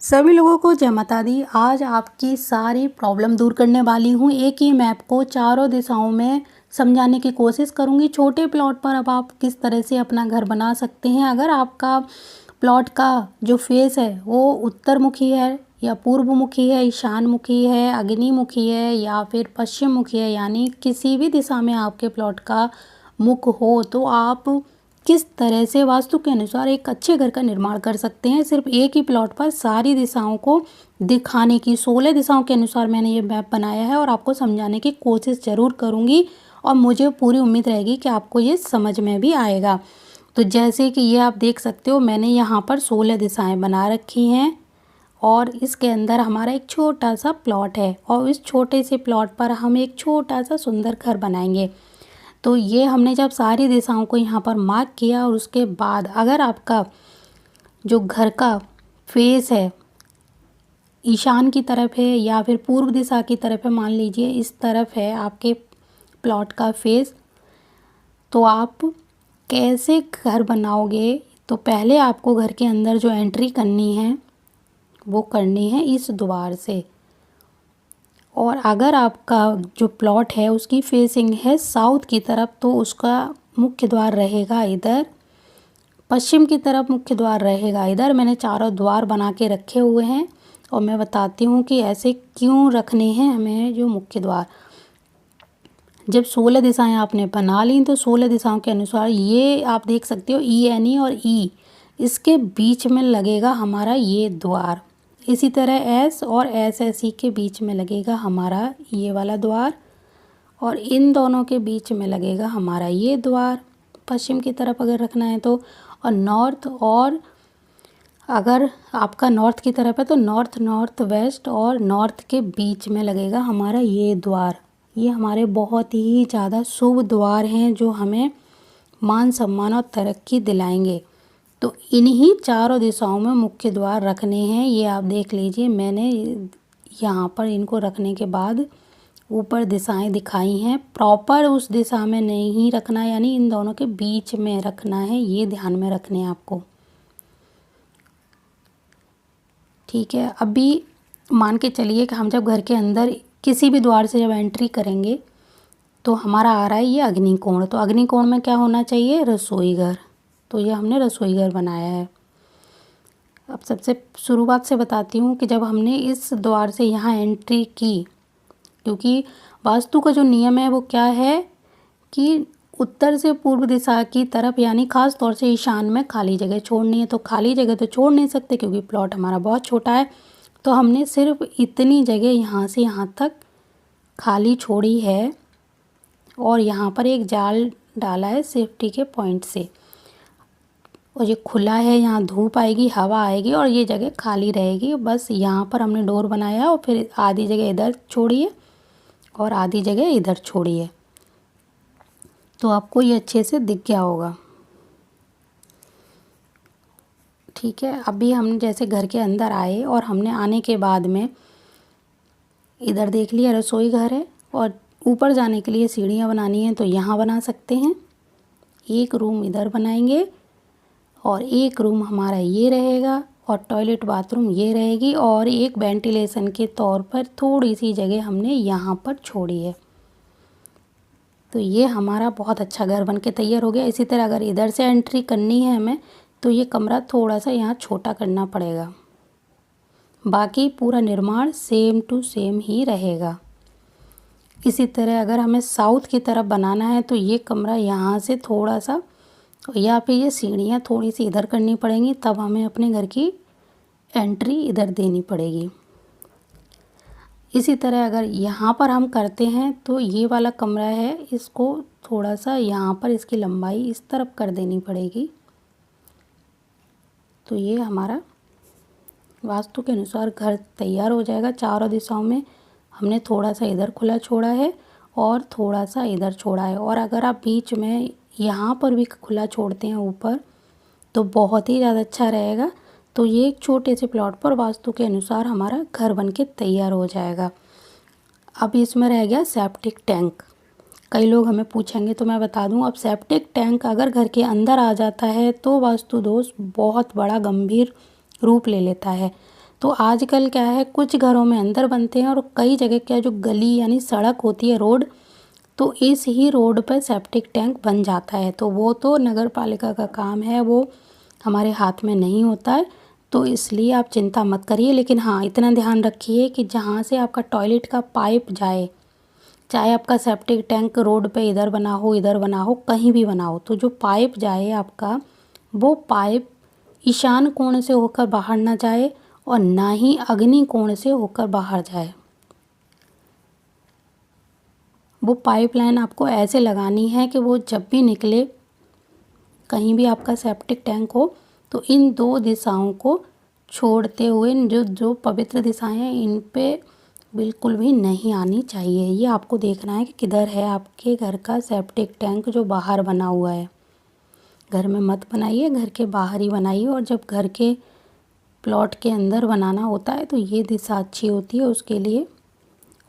सभी लोगों को जय माता दी। आज आपकी सारी प्रॉब्लम दूर करने वाली हूँ। एक ही मैप को चारों दिशाओं में समझाने की कोशिश करूँगी। छोटे प्लॉट पर अब आप किस तरह से अपना घर बना सकते हैं। अगर आपका प्लॉट का जो फेस है वो उत्तर मुखी है या पूर्व मुखी है, ईशान मुखी है, अग्नि मुखी है या फिर पश्चिम मुखी है, यानी किसी भी दिशा में आपके प्लॉट का मुख हो, तो आप किस तरह से वास्तु के अनुसार एक अच्छे घर का निर्माण कर सकते हैं। सिर्फ एक ही प्लॉट पर सारी दिशाओं को दिखाने की 16 दिशाओं के अनुसार मैंने ये मैप बनाया है और आपको समझाने की कोशिश ज़रूर करूँगी और मुझे पूरी उम्मीद रहेगी कि आपको ये समझ में भी आएगा। तो जैसे कि ये आप देख सकते हो, मैंने यहाँ पर 16 दिशाएं बना रखी हैं और इसके अंदर हमारा एक छोटा सा प्लॉट है और इस छोटे से प्लॉट पर हम एक छोटा सा सुंदर घर बनाएंगे। तो ये हमने जब सारी दिशाओं को यहाँ पर मार्क किया और उसके बाद अगर आपका जो घर का फेस है ईशान की तरफ है या फिर पूर्व दिशा की तरफ है, मान लीजिए इस तरफ है आपके प्लॉट का फेस, तो आप कैसे घर बनाओगे। तो पहले आपको घर के अंदर जो एंट्री करनी है वो करनी है इस द्वार से। और अगर आपका जो प्लॉट है उसकी फेसिंग है साउथ की तरफ, तो उसका मुख्य द्वार रहेगा इधर, पश्चिम की तरफ मुख्य द्वार रहेगा इधर। मैंने चारों द्वार बना के रखे हुए हैं और मैं बताती हूँ कि ऐसे क्यों रखने हैं हमें जो मुख्य द्वार। जब 16 दिशाएं आपने बना ली तो 16 दिशाओं के अनुसार ये आप देख सकते हो ENE और E इसके बीच में लगेगा हमारा ये द्वार। इसी तरह S और SSE के बीच में लगेगा हमारा ये वाला द्वार और इन दोनों के बीच में लगेगा हमारा ये द्वार पश्चिम की तरफ अगर रखना है तो। और नॉर्थ, और अगर आपका नॉर्थ की तरफ है तो नॉर्थ, नॉर्थ वेस्ट और नॉर्थ के बीच में लगेगा हमारा ये द्वार। ये हमारे बहुत ही ज़्यादा शुभ द्वार हैं जो हमें मान सम्मान और तरक्की दिलाएंगे। तो इन्हीं चारों दिशाओं में मुख्य द्वार रखने हैं। ये आप देख लीजिए, मैंने यहाँ पर इनको रखने के बाद ऊपर दिशाएं दिखाई हैं। प्रॉपर उस दिशा में नहीं रखना, यानी इन दोनों के बीच में रखना है, ये ध्यान में रखने हैं आपको। ठीक है, अभी मान के चलिए कि हम जब घर के अंदर किसी भी द्वार से जब एंट्री करेंगे तो हमारा आ रहा है ये अग्निकोण। तो अग्निकोण में क्या होना चाहिए, रसोई घर। तो ये हमने रसोई घर बनाया है। अब सबसे शुरुआत से बताती हूँ कि जब हमने इस द्वार से यहाँ एंट्री की, क्योंकि वास्तु का जो नियम है वो क्या है कि उत्तर से पूर्व दिशा की तरफ, यानी खास तौर से ईशान में खाली जगह छोड़नी है। तो खाली जगह तो छोड़ नहीं सकते क्योंकि प्लॉट हमारा बहुत छोटा है। तो हमने सिर्फ इतनी जगह यहाँ से यहाँ तक खाली छोड़ी है और यहाँ पर एक जाल डाला है सेफ्टी के पॉइंट से। और ये खुला है, यहाँ धूप आएगी, हवा आएगी और ये जगह खाली रहेगी। बस यहाँ पर हमने डोर बनाया और फिर आधी जगह इधर छोड़ी है और आधी जगह इधर छोड़ी है। तो आपको ये अच्छे से दिख गया होगा। ठीक है, अभी हम जैसे घर के अंदर आए और हमने आने के बाद में इधर देख लिया रसोई घर है और ऊपर जाने के लिए सीढ़ियाँ बनानी है तो यहाँ बना सकते हैं। एक रूम इधर बनाएंगे और एक रूम हमारा ये रहेगा और टॉयलेट बाथरूम ये रहेगी और एक वेंटिलेशन के तौर पर थोड़ी सी जगह हमने यहाँ पर छोड़ी है। तो ये हमारा बहुत अच्छा घर बन के तैयार हो गया। इसी तरह अगर इधर से एंट्री करनी है हमें तो ये कमरा थोड़ा सा यहाँ छोटा करना पड़ेगा, बाकी पूरा निर्माण सेम टू सेम ही रहेगा। इसी तरह अगर हमें साउथ की तरफ बनाना है तो ये कमरा यहाँ से थोड़ा सा, या फिर ये सीढ़ियाँ थोड़ी सी इधर करनी पड़ेंगी, तब हमें अपने घर की एंट्री इधर देनी पड़ेगी। इसी तरह अगर यहाँ पर हम करते हैं तो ये वाला कमरा है, इसको थोड़ा सा यहाँ पर इसकी लंबाई इस तरफ कर देनी पड़ेगी। तो ये हमारा वास्तु के अनुसार घर तैयार हो जाएगा। चारों दिशाओं में हमने थोड़ा सा इधर खुला छोड़ा है और थोड़ा सा इधर छोड़ा है। और अगर आप बीच में यहाँ पर भी खुला छोड़ते हैं ऊपर तो बहुत ही ज़्यादा अच्छा रहेगा। तो ये एक छोटे से प्लॉट पर वास्तु के अनुसार हमारा घर बन के तैयार हो जाएगा। अब इसमें रह गया सेप्टिक टैंक। कई लोग हमें पूछेंगे तो मैं बता दूं, अब सेप्टिक टैंक अगर घर के अंदर आ जाता है तो वास्तु दोष बहुत बड़ा गंभीर रूप ले लेता है। तो आजकल क्या है, कुछ घरों में अंदर बनते हैं और कई जगह क्या, जो गली यानी सड़क होती है, रोड, तो इस ही रोड पर सेप्टिक टैंक बन जाता है। तो वो तो नगर पालिका का काम है, वो हमारे हाथ में नहीं होता है। तो इसलिए आप चिंता मत करिए। लेकिन हाँ, इतना ध्यान रखिए कि जहाँ से आपका टॉयलेट का पाइप जाए, चाहे आपका सेप्टिक टैंक रोड पे इधर बना हो, कहीं भी बना हो, तो जो पाइप जाए आपका, वो पाइप ईशान कोण से होकर बाहर ना जाए और ना ही अग्नि कोण से होकर बाहर जाए। वो पाइपलाइन आपको ऐसे लगानी है कि वो जब भी निकले, कहीं भी आपका सेप्टिक टैंक हो, तो इन दो दिशाओं को छोड़ते हुए जो जो पवित्र दिशाएं हैं, इन पे बिल्कुल भी नहीं आनी चाहिए। ये आपको देखना है कि किधर है आपके घर का सेप्टिक टैंक जो बाहर बना हुआ है। घर में मत बनाइए, घर के बाहर ही बनाइए। और जब घर के प्लॉट के अंदर बनाना होता है तो ये दिशा अच्छी होती है उसके लिए।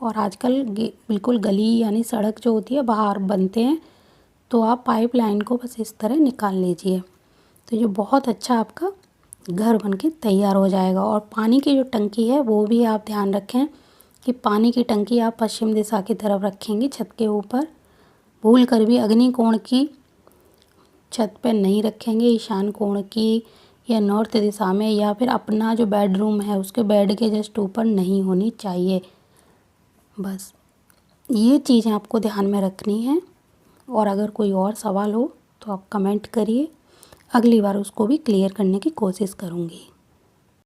और आजकल बिल्कुल गली यानी सड़क जो होती है, बाहर बनते हैं, तो आप पाइपलाइन को बस इस तरह निकाल लीजिए, तो ये बहुत अच्छा आपका घर बनके तैयार हो जाएगा। और पानी की जो टंकी है वो भी आप ध्यान रखें कि पानी की टंकी आप पश्चिम दिशा की तरफ रखेंगे, छत के ऊपर। भूल कर भी अग्नि कोण की छत पर नहीं रखेंगे, ईशान कोण की या नॉर्थ दिशा में, या फिर अपना जो बेडरूम है उसके बेड के जस्ट ऊपर नहीं होनी चाहिए। बस ये चीज़ें आपको ध्यान में रखनी है। और अगर कोई और सवाल हो तो आप कमेंट करिए, अगली बार उसको भी क्लियर करने की कोशिश करूँगी।